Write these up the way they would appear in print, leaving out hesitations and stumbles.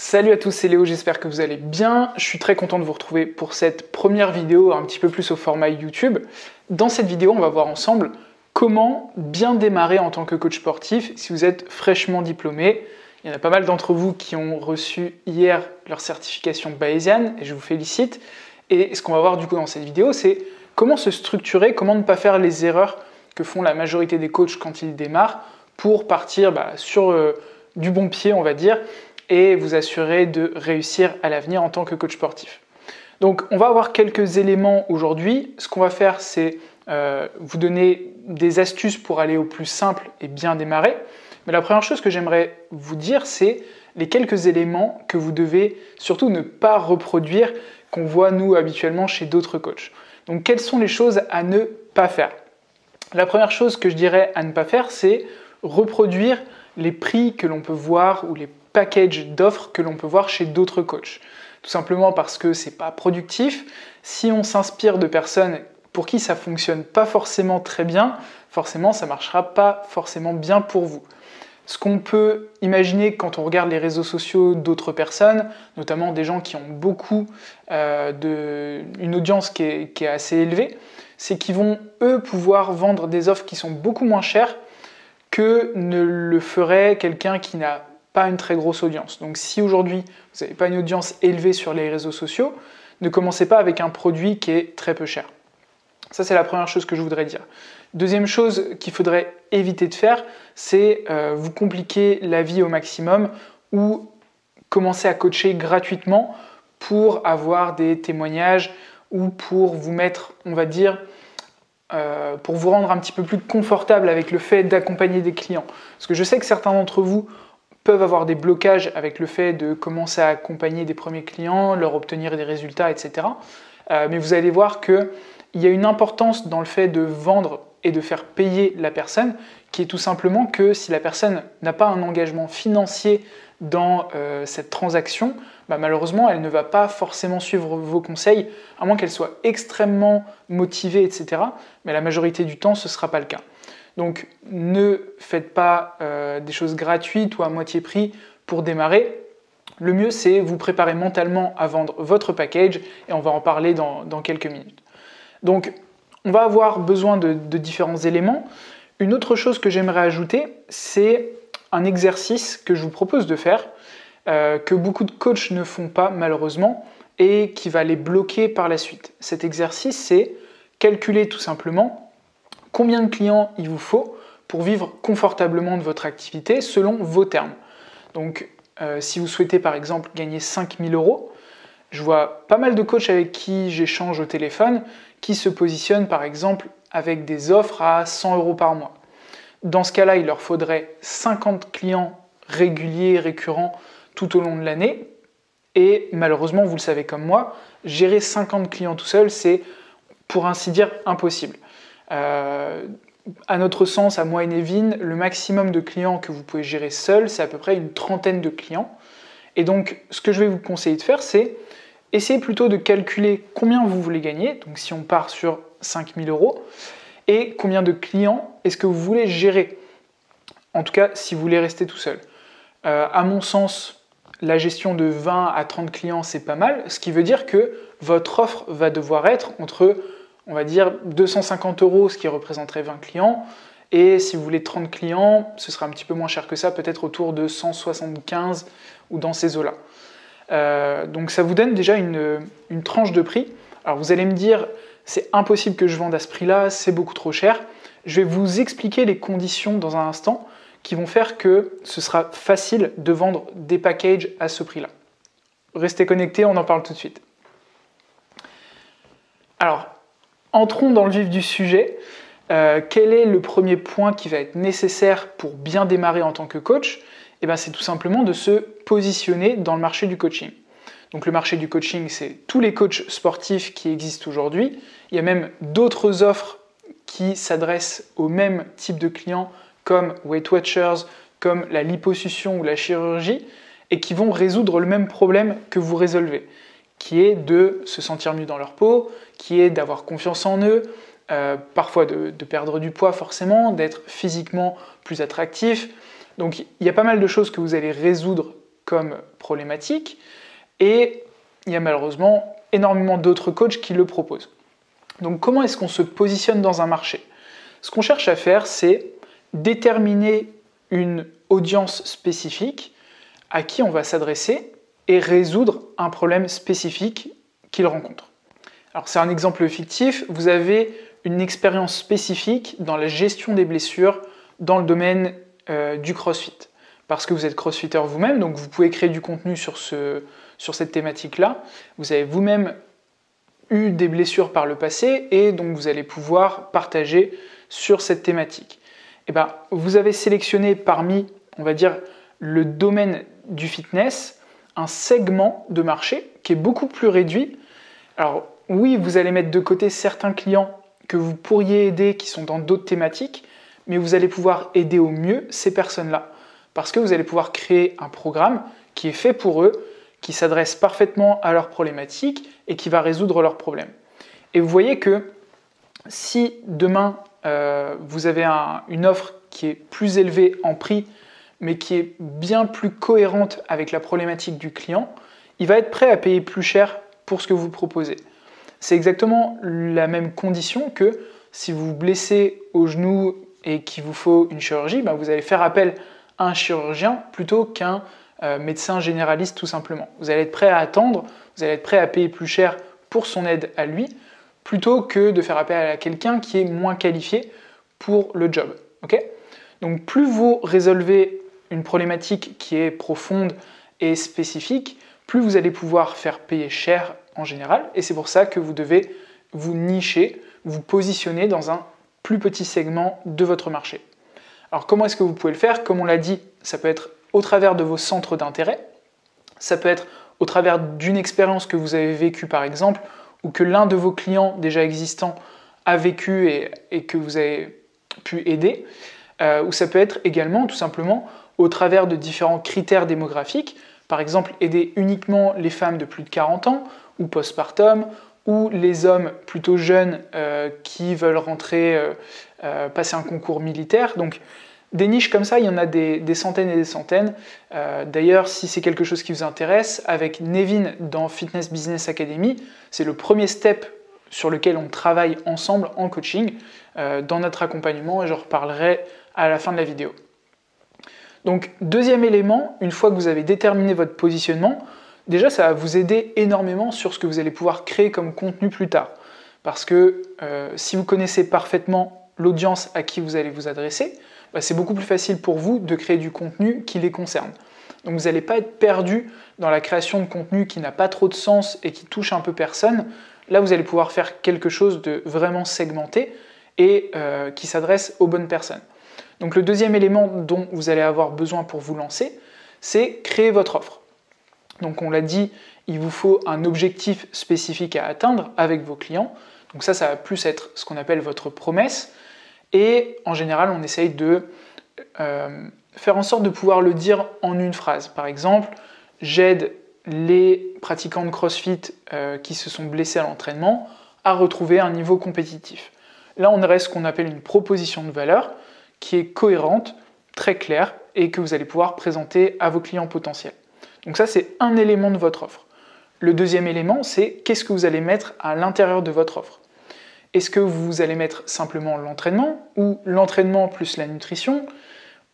Salut à tous, c'est Léo, j'espère que vous allez bien. Je suis très content de vous retrouver pour cette première vidéo un petit peu plus au format YouTube. Dans cette vidéo, on va voir ensemble comment bien démarrer en tant que coach sportif si vous êtes fraîchement diplômé. Il y en a pas mal d'entre vous qui ont reçu hier leur certification Bayesian et je vous félicite. Et ce qu'on va voir du coup dans cette vidéo, c'est comment se structurer, comment ne pas faire les erreurs que font la majorité des coachs quand ils démarrent pour partir sur du bon pied, on va dire, et vous assurer de réussir à l'avenir en tant que coach sportif. Donc on va avoir quelques éléments aujourd'hui. Ce qu'on va faire, c'est vous donner des astuces pour aller au plus simple et bien démarrer. Mais la première chose que j'aimerais vous dire, c'est les quelques éléments que vous devez surtout ne pas reproduire qu'on voit nous habituellement chez d'autres coachs. Donc quelles sont les choses à ne pas faire? La première chose que je dirais à ne pas faire, c'est reproduire les prix que l'on peut voir ou les packages d'offres que l'on peut voir chez d'autres coachs. Tout simplement parce que c'est pas productif. Si on s'inspire de personnes pour qui ça fonctionne pas forcément très bien, forcément ça marchera pas forcément bien pour vous. Ce qu'on peut imaginer quand on regarde les réseaux sociaux d'autres personnes, notamment des gens qui ont beaucoup une audience qui est assez élevée, c'est qu'ils vont eux pouvoir vendre des offres qui sont beaucoup moins chères que ne le ferait quelqu'un qui n'a pas une très grosse audience. Donc si aujourd'hui vous n'avez pas une audience élevée sur les réseaux sociaux, ne commencez pas avec un produit qui est très peu cher. Ça c'est la première chose que je voudrais dire. Deuxième chose qu'il faudrait éviter de faire, c'est vous compliquer la vie au maximum ou commencer à coacher gratuitement pour avoir des témoignages ou pour vous mettre, on va dire, pour vous rendre un petit peu plus confortable avec le fait d'accompagner des clients. Parce que je sais que certains d'entre vous peuvent avoir des blocages avec le fait de commencer à accompagner des premiers clients, leur obtenir des résultats, etc. Mais vous allez voir qu'il y a une importance dans le fait de vendre et de faire payer la personne, qui est tout simplement que si la personne n'a pas un engagement financier dans cette transaction, malheureusement, elle ne va pas forcément suivre vos conseils, à moins qu'elle soit extrêmement motivée, etc. Mais la majorité du temps, ce ne sera pas le cas. Donc, ne faites pas des choses gratuites ou à moitié prix pour démarrer. Le mieux, c'est vous préparer mentalement à vendre votre package et on va en parler dans quelques minutes. Donc, on va avoir besoin de différents éléments. Une autre chose que j'aimerais ajouter, c'est un exercice que je vous propose de faire, que beaucoup de coachs ne font pas malheureusement et qui va les bloquer par la suite. Cet exercice, c'est calculer tout simplement combien de clients il vous faut pour vivre confortablement de votre activité selon vos termes. Donc, si vous souhaitez par exemple gagner 5 000 €, je vois pas mal de coachs avec qui j'échange au téléphone qui se positionnent par exemple avec des offres à 100 € par mois. Dans ce cas-là, il leur faudrait 50 clients réguliers, récurrents tout au long de l'année. Et malheureusement, vous le savez comme moi, gérer 50 clients tout seul, c'est pour ainsi dire impossible. À notre sens, à moi et Nevin, le maximum de clients que vous pouvez gérer seul, c'est à peu près une trentaine de clients. Et donc, ce que je vais vous conseiller de faire, c'est essayer plutôt de calculer combien vous voulez gagner, donc si on part sur 5 000 €, et combien de clients est-ce que vous voulez gérer, en tout cas si vous voulez rester tout seul. À mon sens, la gestion de 20 à 30 clients, c'est pas mal, ce qui veut dire que votre offre va devoir être entre, on va dire, 250 €, ce qui représenterait 20 clients, et si vous voulez 30 clients, ce sera un petit peu moins cher que ça, peut-être autour de 175 ou dans ces eaux-là. Donc ça vous donne déjà une tranche de prix. Alors vous allez me dire, c'est impossible que je vende à ce prix-là, c'est beaucoup trop cher. Je vais vous expliquer les conditions dans un instant qui vont faire que ce sera facile de vendre des packages à ce prix-là. Restez connectés, on en parle tout de suite. Alors, entrons dans le vif du sujet. Quel est le premier point qui va être nécessaire pour bien démarrer en tant que coach? C'est tout simplement de se positionner dans le marché du coaching. Donc le marché du coaching, c'est tous les coachs sportifs qui existent aujourd'hui. Il y a même d'autres offres qui s'adressent au même type de clients comme Weight Watchers, comme la liposuction ou la chirurgie, et qui vont résoudre le même problème que vous résolvez, qui est de se sentir mieux dans leur peau, qui est d'avoir confiance en eux, parfois de perdre du poids forcément, d'être physiquement plus attractif. Donc il y a pas mal de choses que vous allez résoudre comme problématique, et il y a malheureusement énormément d'autres coachs qui le proposent. Donc comment est-ce qu'on se positionne dans un marché? Ce qu'on cherche à faire, c'est déterminer une audience spécifique à qui on va s'adresser et résoudre un problème spécifique qu'il rencontre. Alors c'est un exemple fictif, vous avez une expérience spécifique dans la gestion des blessures dans le domaine du CrossFit. Parce que vous êtes crossfitter vous-même, donc vous pouvez créer du contenu sur cette thématique-là. Vous avez vous-même eu des blessures par le passé et donc vous allez pouvoir partager sur cette thématique. Et bien, vous avez sélectionné parmi, on va dire, le domaine du fitness, un segment de marché qui est beaucoup plus réduit. Alors oui, vous allez mettre de côté certains clients que vous pourriez aider qui sont dans d'autres thématiques, mais vous allez pouvoir aider au mieux ces personnes-là. Parce que vous allez pouvoir créer un programme qui est fait pour eux, qui s'adresse parfaitement à leurs problématiques et qui va résoudre leurs problèmes. Et vous voyez que si demain vous avez une offre qui est plus élevée en prix, mais qui est bien plus cohérente avec la problématique du client, il va être prêt à payer plus cher pour ce que vous proposez. C'est exactement la même condition que si vous vous blessez au genou et qu'il vous faut une chirurgie, ben vous allez faire appel à un chirurgien plutôt qu'un médecin généraliste tout simplement. Vous allez être prêt à attendre, vous allez être prêt à payer plus cher pour son aide à lui, plutôt que de faire appel à quelqu'un qui est moins qualifié pour le job. Okay? Donc plus vous résolvez une problématique qui est profonde et spécifique, plus vous allez pouvoir faire payer cher en général, et c'est pour ça que vous devez vous nicher, vous positionner dans un plus petit segment de votre marché. Alors comment est-ce que vous pouvez le faire? Comme on l'a dit, ça peut être au travers de vos centres d'intérêt, ça peut être au travers d'une expérience que vous avez vécue par exemple, ou que l'un de vos clients déjà existants a vécu et que vous avez pu aider, ou ça peut être également tout simplement au travers de différents critères démographiques, par exemple aider uniquement les femmes de plus de 40 ans, ou postpartum, ou les hommes plutôt jeunes qui veulent rentrer, passer un concours militaire. Donc des niches comme ça, il y en a des centaines et des centaines. D'ailleurs, si c'est quelque chose qui vous intéresse, avec Nevin dans Fitness Business Academy, c'est le premier step sur lequel on travaille ensemble en coaching dans notre accompagnement et je reparlerai à la fin de la vidéo. Donc deuxième élément, une fois que vous avez déterminé votre positionnement, déjà ça va vous aider énormément sur ce que vous allez pouvoir créer comme contenu plus tard. Parce que si vous connaissez parfaitement l'audience à qui vous allez vous adresser, bah, c'est beaucoup plus facile pour vous de créer du contenu qui les concerne. Donc vous n'allez pas être perdu dans la création de contenu qui n'a pas trop de sens et qui touche un peu personne. Là, vous allez pouvoir faire quelque chose de vraiment segmenté et qui s'adresse aux bonnes personnes. Donc le deuxième élément dont vous allez avoir besoin pour vous lancer, c'est créer votre offre. Donc on l'a dit, il vous faut un objectif spécifique à atteindre avec vos clients. Donc ça va plus être ce qu'on appelle votre promesse. Et en général, on essaye de faire en sorte de pouvoir le dire en une phrase. Par exemple, j'aide les pratiquants de CrossFit qui se sont blessés à l'entraînement à retrouver un niveau compétitif. Là, on aurait ce qu'on appelle une proposition de valeur qui est cohérente, très claire et que vous allez pouvoir présenter à vos clients potentiels. Donc ça, c'est un élément de votre offre. Le deuxième élément, c'est qu'est-ce que vous allez mettre à l'intérieur de votre offre. Est-ce que vous allez mettre simplement l'entraînement ou l'entraînement plus la nutrition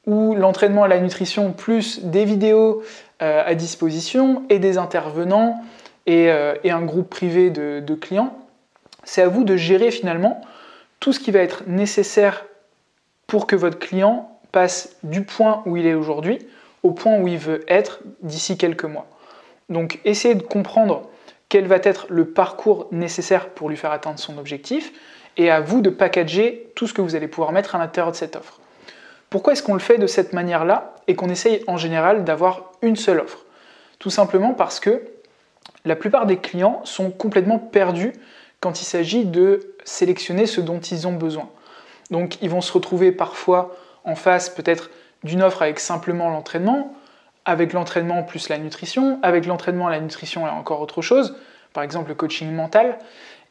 ou l'entraînement et la nutrition plus des vidéos à disposition et des intervenants et un groupe privé de clients? C'est à vous de gérer finalement tout ce qui va être nécessaire pour que votre client passe du point où il est aujourd'hui au point où il veut être d'ici quelques mois. Donc essayez de comprendre quel va être le parcours nécessaire pour lui faire atteindre son objectif et à vous de packager tout ce que vous allez pouvoir mettre à l'intérieur de cette offre. Pourquoi est-ce qu'on le fait de cette manière-là et qu'on essaye en général d'avoir une seule offre? Tout simplement parce que la plupart des clients sont complètement perdus quand il s'agit de sélectionner ce dont ils ont besoin. Donc ils vont se retrouver parfois en face peut-être d'une offre avec simplement l'entraînement, avec l'entraînement plus la nutrition, avec l'entraînement et la nutrition et encore autre chose, par exemple le coaching mental,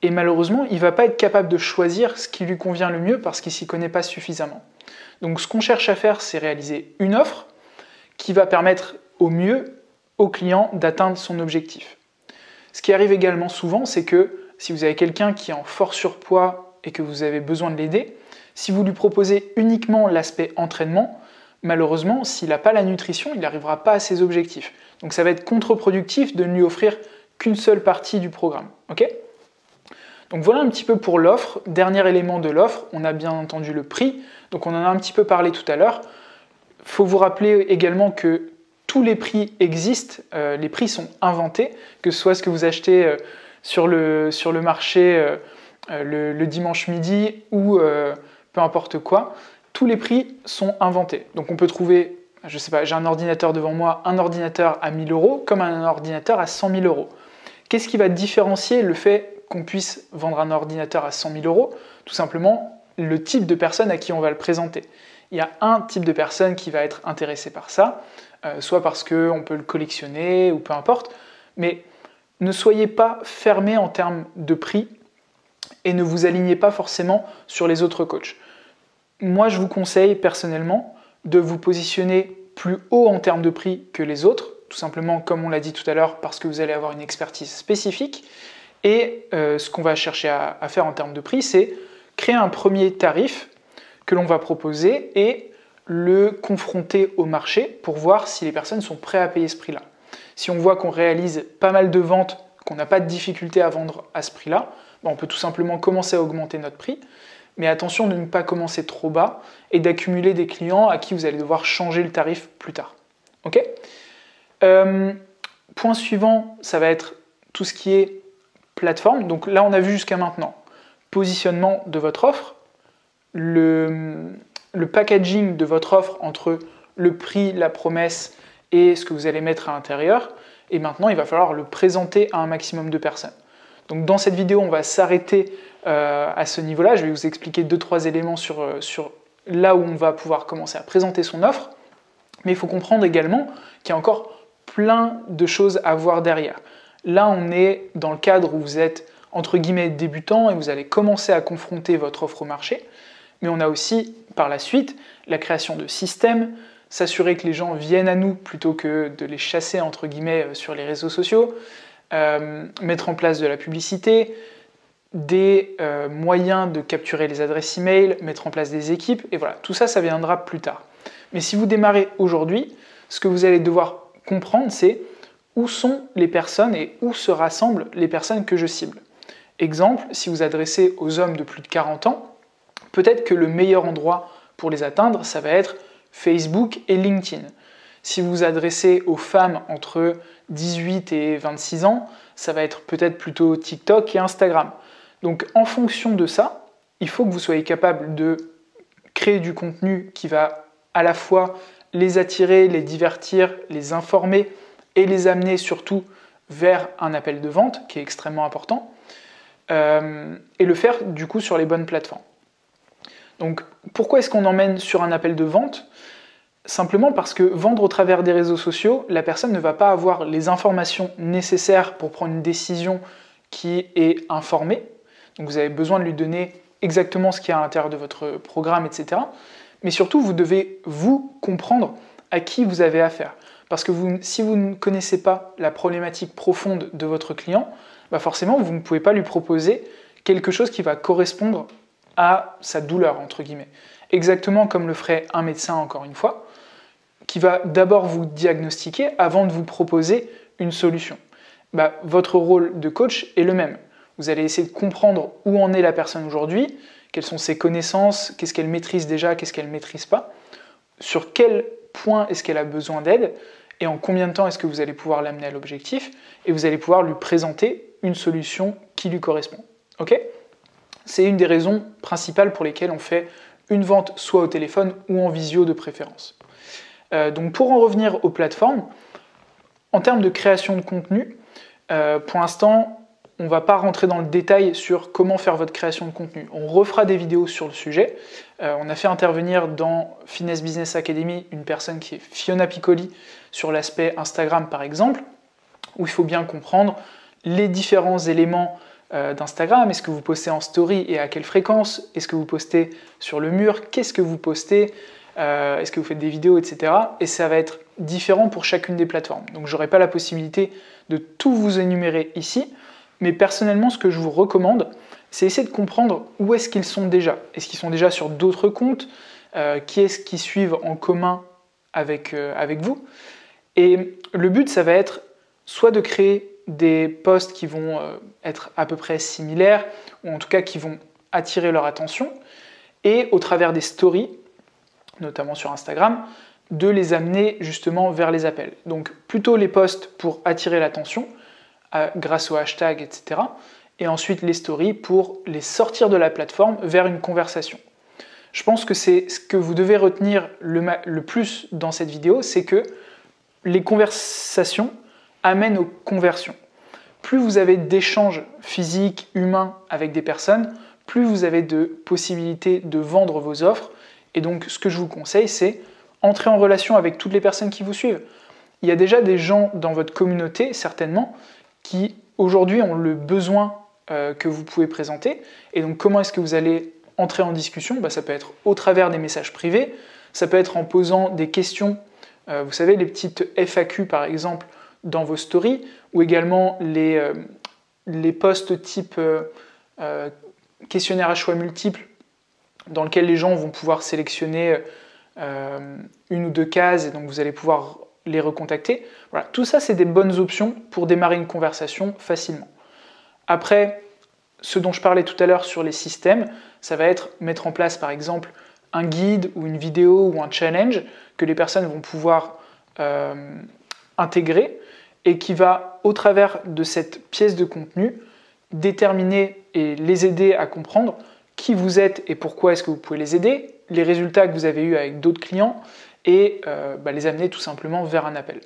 et malheureusement il ne va pas être capable de choisir ce qui lui convient le mieux parce qu'il ne s'y connaît pas suffisamment. Donc ce qu'on cherche à faire, c'est réaliser une offre qui va permettre au mieux au client d'atteindre son objectif. Ce qui arrive également souvent, c'est que si vous avez quelqu'un qui est en fort surpoids et que vous avez besoin de l'aider, si vous lui proposez uniquement l'aspect entraînement, malheureusement, s'il n'a pas la nutrition, il n'arrivera pas à ses objectifs. Donc ça va être contre-productif de ne lui offrir qu'une seule partie du programme. Okay ? Donc voilà un petit peu pour l'offre. Dernier élément de l'offre, on a bien entendu le prix. Donc on en a un petit peu parlé tout à l'heure. Il faut vous rappeler également que tous les prix existent, les prix sont inventés, que ce soit ce que vous achetez sur le marché le dimanche midi ou peu importe quoi, tous les prix sont inventés. Donc on peut trouver, je sais pas, j'ai un ordinateur devant moi, un ordinateur à 1000 € comme un ordinateur à 100 000 €. Qu'est-ce qui va différencier le fait qu'on puisse vendre un ordinateur à 100 000 €? Tout simplement le type de personne à qui on va le présenter. Il y a un type de personne qui va être intéressé par ça, soit parce qu'on peut le collectionner ou peu importe, mais ne soyez pas fermé en termes de prix et ne vous alignez pas forcément sur les autres coachs. Moi, je vous conseille personnellement de vous positionner plus haut en termes de prix que les autres, tout simplement comme on l'a dit tout à l'heure, parce que vous allez avoir une expertise spécifique. Et ce qu'on va chercher à faire en termes de prix, c'est créer un premier tarif que l'on va proposer et le confronter au marché pour voir si les personnes sont prêtes à payer ce prix-là. Si on voit qu'on réalise pas mal de ventes, qu'on n'a pas de difficulté à vendre à ce prix-là, on peut tout simplement commencer à augmenter notre prix. Mais attention de ne pas commencer trop bas et d'accumuler des clients à qui vous allez devoir changer le tarif plus tard. Okay ? Point suivant, ça va être tout ce qui est plateforme. Donc là, on a vu jusqu'à maintenant positionnement de votre offre, le packaging de votre offre entre le prix, la promesse et ce que vous allez mettre à l'intérieur. Et maintenant, il va falloir le présenter à un maximum de personnes. Donc dans cette vidéo, on va s'arrêter à ce niveau-là. Je vais vous expliquer 2-3 éléments sur là où on va pouvoir commencer à présenter son offre. Mais il faut comprendre également qu'il y a encore plein de choses à voir derrière. Là, on est dans le cadre où vous êtes entre guillemets débutant et vous allez commencer à confronter votre offre au marché. Mais on a aussi, par la suite, la création de systèmes, s'assurer que les gens viennent à nous plutôt que de les chasser entre guillemets sur les réseaux sociaux, mettre en place de la publicité, des moyens de capturer les adresses email, mettre en place des équipes, et voilà, tout ça, ça viendra plus tard. Mais si vous démarrez aujourd'hui, ce que vous allez devoir comprendre, c'est où sont les personnes et où se rassemblent les personnes que je cible. Exemple, si vous adressez aux hommes de plus de 40 ans, peut-être que le meilleur endroit pour les atteindre, ça va être Facebook et LinkedIn. Si vous vous adressez aux femmes entre 18 et 26 ans, ça va être peut-être plutôt TikTok et Instagram. Donc en fonction de ça, il faut que vous soyez capable de créer du contenu qui va à la fois les attirer, les divertir, les informer et les amener surtout vers un appel de vente qui est extrêmement important et le faire du coup sur les bonnes plateformes. Donc pourquoi est-ce qu'on emmène sur un appel de vente ? Simplement parce que vendre au travers des réseaux sociaux, la personne ne va pas avoir les informations nécessaires pour prendre une décision qui est informée. Donc vous avez besoin de lui donner exactement ce qu'il y a à l'intérieur de votre programme, etc. Mais surtout, vous devez vous comprendre à qui vous avez affaire. Parce que si vous ne connaissez pas la problématique profonde de votre client, forcément, vous ne pouvez pas lui proposer quelque chose qui va correspondre à sa douleur, entre guillemets. Exactement comme le ferait un médecin, encore une fois, qui va d'abord vous diagnostiquer avant de vous proposer une solution. Votre rôle de coach est le même. Vous allez essayer de comprendre où en est la personne aujourd'hui, quelles sont ses connaissances, qu'est-ce qu'elle maîtrise déjà, qu'est-ce qu'elle ne maîtrise pas, sur quel point est-ce qu'elle a besoin d'aide, et en combien de temps est-ce que vous allez pouvoir l'amener à l'objectif, et vous allez pouvoir lui présenter une solution qui lui correspond. Okay ? C'est une des raisons principales pour lesquelles on fait une vente soit au téléphone ou en visio de préférence. Donc pour en revenir aux plateformes, en termes de création de contenu, pour l'instant, on ne va pas rentrer dans le détail sur comment faire votre création de contenu. On refera des vidéos sur le sujet. On a fait intervenir dans Finesse Business Academy une personne qui est Fiona Piccoli sur l'aspect Instagram par exemple, où il faut bien comprendre les différents éléments d'Instagram. Est-ce que vous postez en story et à quelle fréquence? Est-ce que vous postez sur le mur? Qu'est-ce que vous postez? est-ce que vous faites des vidéos, etc. Et ça va être différent pour chacune des plateformes. Donc je n'aurai pas la possibilité de tout vous énumérer ici, mais personnellement, ce que je vous recommande, c'est essayer de comprendre où est-ce qu'ils sont déjà. Est-ce qu'ils sont déjà sur d'autres comptes? Qui est-ce qui suivent en commun avec vous? Et le but, ça va être soit de créer des posts qui vont être à peu près similaires, ou en tout cas qui vont attirer leur attention, et au travers des stories, notamment sur Instagram, de les amener justement vers les appels. Donc plutôt les posts pour attirer l'attention, grâce au hashtag, etc. Et ensuite les stories pour les sortir de la plateforme vers une conversation. Je pense que c'est ce que vous devez retenir le plus dans cette vidéo, c'est que les conversations amènent aux conversions. Plus vous avez d'échanges physiques, humains avec des personnes, plus vous avez de possibilités de vendre vos offres. Et donc ce que je vous conseille, c'est entrer en relation avec toutes les personnes qui vous suivent. Il y a déjà des gens dans votre communauté, certainement, qui aujourd'hui ont le besoin que vous pouvez présenter. Et donc comment est-ce que vous allez entrer en discussion? Ça peut être au travers des messages privés, ça peut être en posant des questions, vous savez, les petites FAQ par exemple dans vos stories, ou également les posts type questionnaire à choix multiples, dans lequel les gens vont pouvoir sélectionner une ou deux cases, et donc vous allez pouvoir les recontacter. Voilà, tout ça, c'est des bonnes options pour démarrer une conversation facilement. Après, ce dont je parlais tout à l'heure sur les systèmes, ça va être mettre en place par exemple un guide ou une vidéo ou un challenge que les personnes vont pouvoir intégrer et qui va, au travers de cette pièce de contenu, déterminer et les aider à comprendre qui vous êtes et pourquoi est-ce que vous pouvez les aider, les résultats que vous avez eus avec d'autres clients et les amener tout simplement vers un appel.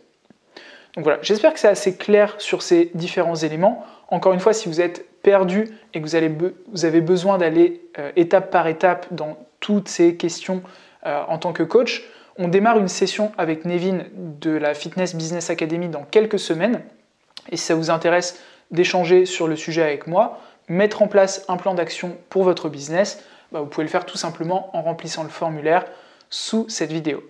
Donc voilà, j'espère que c'est assez clair sur ces différents éléments. Encore une fois, si vous êtes perdu et que vous avez besoin d'aller étape par étape dans toutes ces questions en tant que coach, on démarre une session avec Nevin de la Fitness Business Academy dans quelques semaines. Et si ça vous intéresse d'échanger sur le sujet avec moi, mettre en place un plan d'action pour votre business, vous pouvez le faire tout simplement en remplissant le formulaire sous cette vidéo.